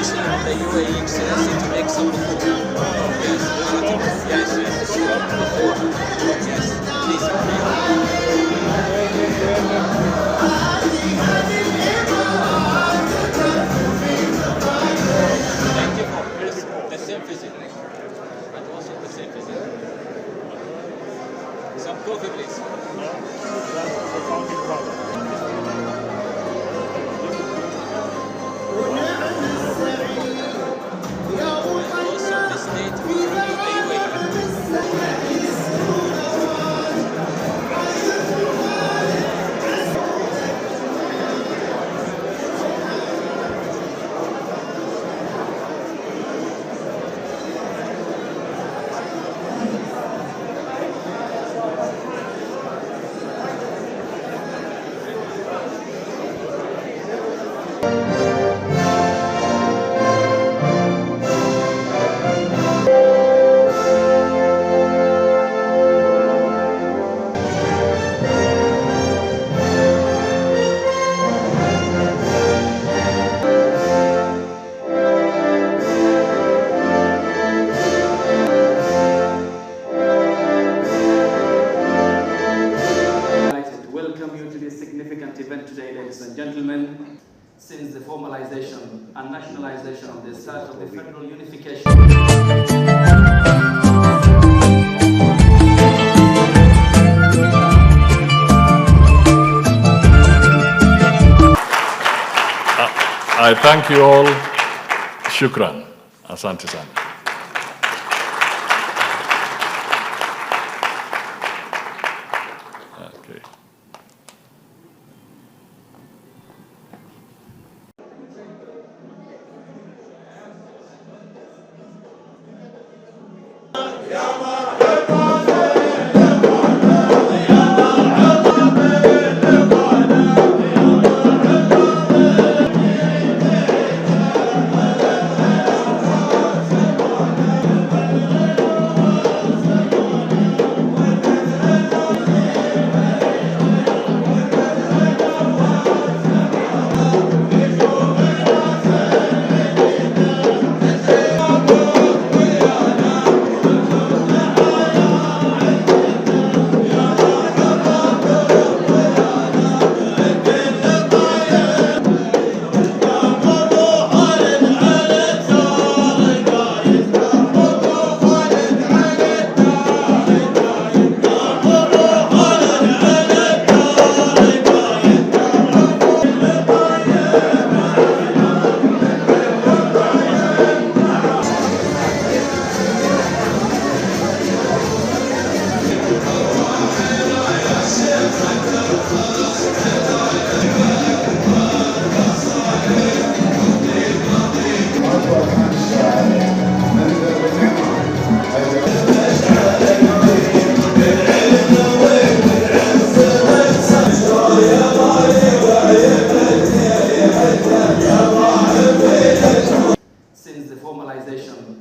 tradition of the UAE Excellency to make some before. Yes, sure, before. Yes, please. Thank you for the same visit. And also the same visit. Some coffee, please. Also the state of the UAE. Significant event today, ladies and gentlemen, since the formalization and nationalization of the start of the federal unification. I thank you all. Shukran. Asante sana. Okay.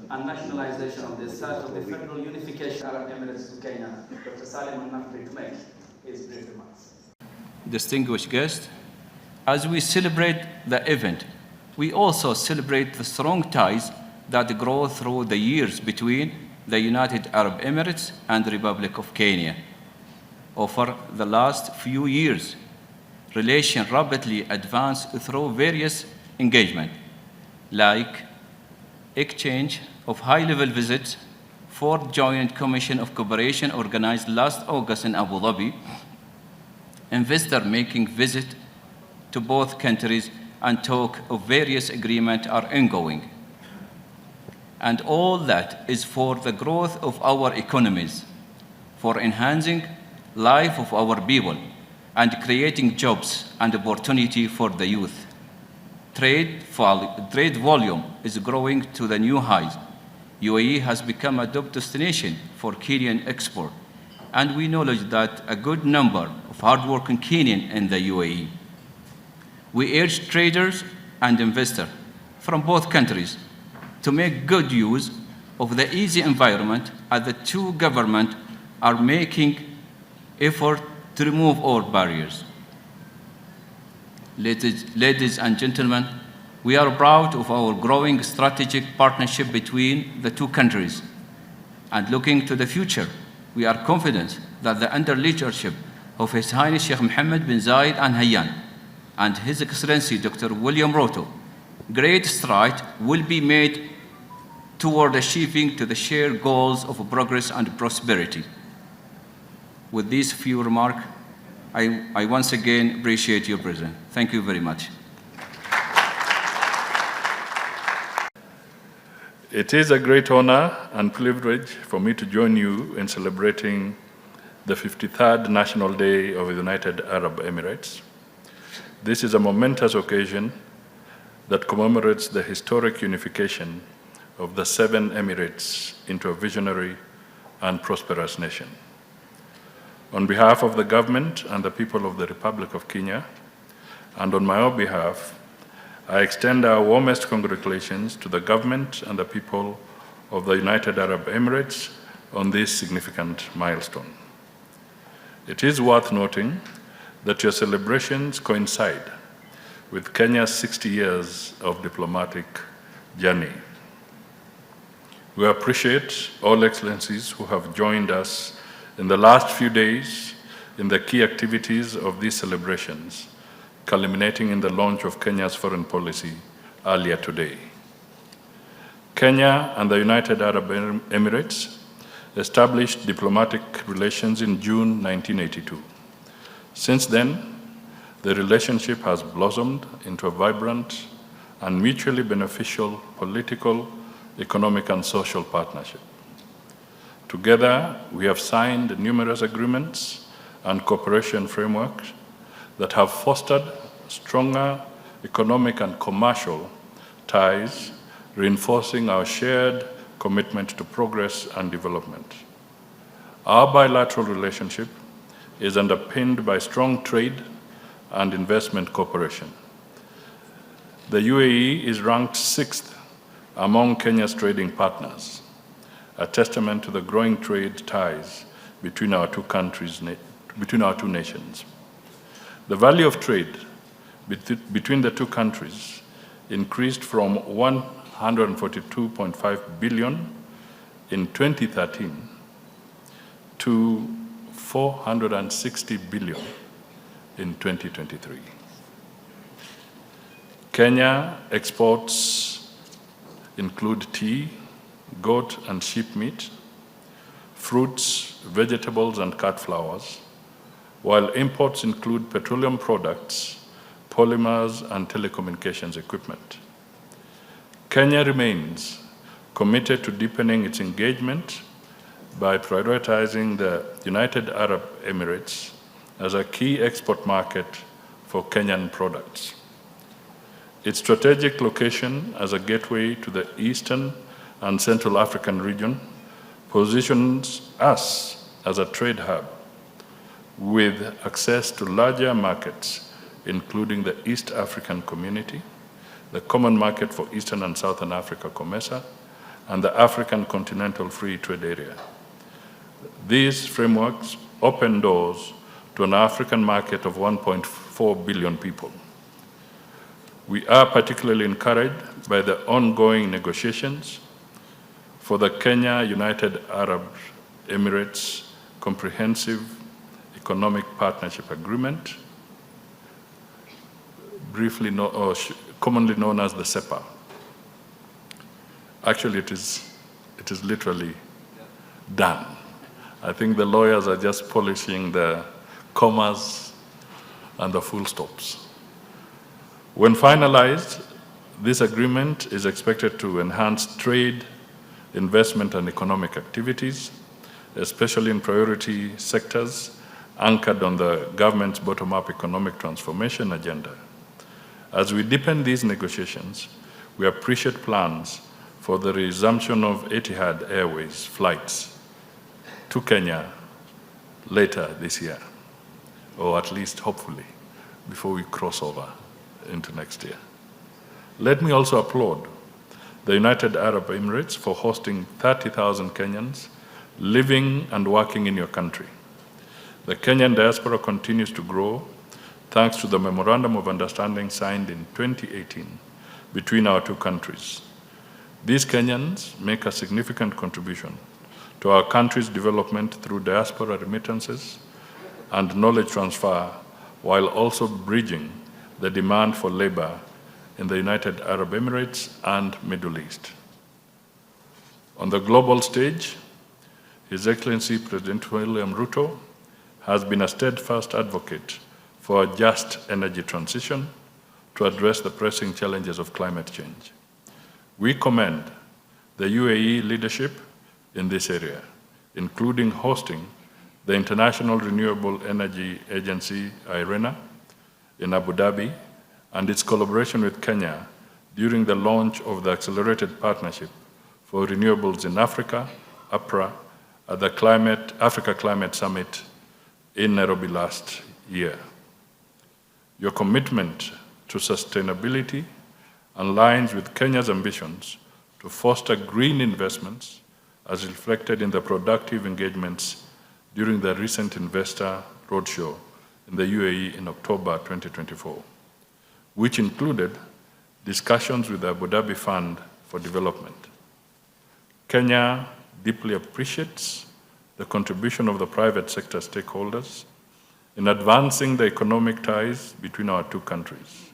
And nationalization of the start of the federal unification Arab Emirates to Kenya, Dr. Salim Al-Nafri to make his brief remarks. Distinguished guests, as we celebrate the event, we also celebrate the strong ties that grow through the years between the United Arab Emirates and the Republic of Kenya. Over the last few years, relations rapidly advanced through various engagements, like exchange of high-level visits, fourth Joint Commission of Cooperation organized last August in Abu Dhabi, investor-making visit to both countries, and talk of various agreements are ongoing. And all that is for the growth of our economies, for enhancing life of our people, and creating jobs and opportunity for the youth. Trade volume is growing to the new highs. UAE has become a top destination for Kenyan export, and we acknowledge that a good number of hardworking Kenyan in the UAE. We urge traders and investors from both countries to make good use of the easy environment as the two governments are making effort to remove all barriers. Ladies and gentlemen, We are proud of our growing strategic partnership between the two countries. And looking to the future, we are confident that under leadership of His Highness Sheikh Mohammed bin Zayed Al Nahyan and His Excellency Dr. William Ruto, great strides will be made toward achieving the shared goals of progress and prosperity. With these few remarks, I once again appreciate your presence. Thank you very much. It is a great honor and privilege for me to join you in celebrating the 53rd National Day of the United Arab Emirates. This is a momentous occasion that commemorates the historic unification of the 7 Emirates into a visionary and prosperous nation. On behalf of the government and the people of the Republic of Kenya, and on my own behalf, I extend our warmest congratulations to the government and the people of the United Arab Emirates on this significant milestone. It is worth noting that your celebrations coincide with Kenya's 60 years of diplomatic journey. We appreciate all excellencies who have joined us in the last few days in the key activities of these celebrations, culminating in the launch of Kenya's foreign policy earlier today. Kenya and the United Arab Emirates established diplomatic relations in June 1982. Since then, the relationship has blossomed into a vibrant and mutually beneficial political, economic, and social partnership. Together, we have signed numerous agreements and cooperation frameworks that have fostered stronger economic and commercial ties, reinforcing our shared commitment to progress and development. Our bilateral relationship is underpinned by strong trade and investment cooperation. The UAE is ranked 6th among Kenya's trading partners, a testament to the growing trade ties between our two nations. The value of trade between the two countries increased from 142.5 billion in 2013 to 460 billion in 2023. Kenya exports include tea, goat and sheep meat, fruits, vegetables, and cut flowers, while imports include petroleum products, polymers, and telecommunications equipment. Kenya remains committed to deepening its engagement by prioritizing the United Arab Emirates as a key export market for Kenyan products. Its strategic location as a gateway to the Eastern and Central African region positions us as a trade hub with access to larger markets, including the East African Community, the Common Market for Eastern and Southern Africa, COMESA, and the African Continental Free Trade Area. These frameworks open doors to an African market of 1.4 billion people. We are particularly encouraged by the ongoing negotiations for the Kenya-United Arab Emirates Comprehensive Economic Partnership Agreement, commonly known as the CEPA. Actually, it is literally done. I think the lawyers are just polishing the commas and the full stops. When finalized, this agreement is expected to enhance trade, investment, and economic activities, especially in priority sectors anchored on the government's bottom-up economic transformation agenda. As we deepen these negotiations, we appreciate plans for the resumption of Etihad Airways flights to Kenya later this year, or at least hopefully before we cross over into next year. Let me also applaud the United Arab Emirates for hosting 30,000 Kenyans living and working in your country. The Kenyan diaspora continues to grow thanks to the Memorandum of Understanding signed in 2018 between our two countries. These Kenyans make a significant contribution to our country's development through diaspora remittances and knowledge transfer, while also bridging the demand for labor in the United Arab Emirates and Middle East. On the global stage, His Excellency President William Ruto has been a steadfast advocate for a just energy transition to address the pressing challenges of climate change. We commend the UAE leadership in this area, including hosting the International Renewable Energy Agency, IRENA, in Abu Dhabi, and its collaboration with Kenya during the launch of the Accelerated Partnership for Renewables in Africa, APRA, at the Africa Climate Summit in Nairobi last year. Your commitment to sustainability aligns with Kenya's ambitions to foster green investments, as reflected in the productive engagements during the recent investor roadshow in the UAE in October 2024, which included discussions with the Abu Dhabi Fund for Development. Kenya deeply appreciates the contribution of the private sector stakeholders in advancing the economic ties between our two countries.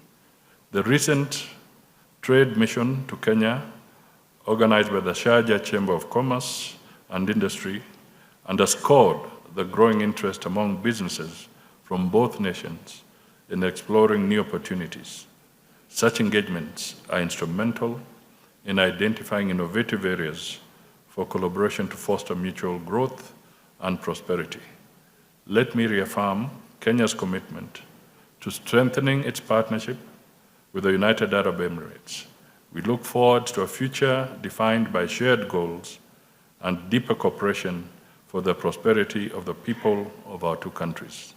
The recent trade mission to Kenya, organized by the Sharjah Chamber of Commerce and Industry, underscored the growing interest among businesses from both nations in exploring new opportunities. Such engagements are instrumental in identifying innovative areas for collaboration to foster mutual growth and prosperity. Let me reaffirm Kenya's commitment to strengthening its partnership with the United Arab Emirates. We look forward to a future defined by shared goals and deeper cooperation for the prosperity of the people of our two countries.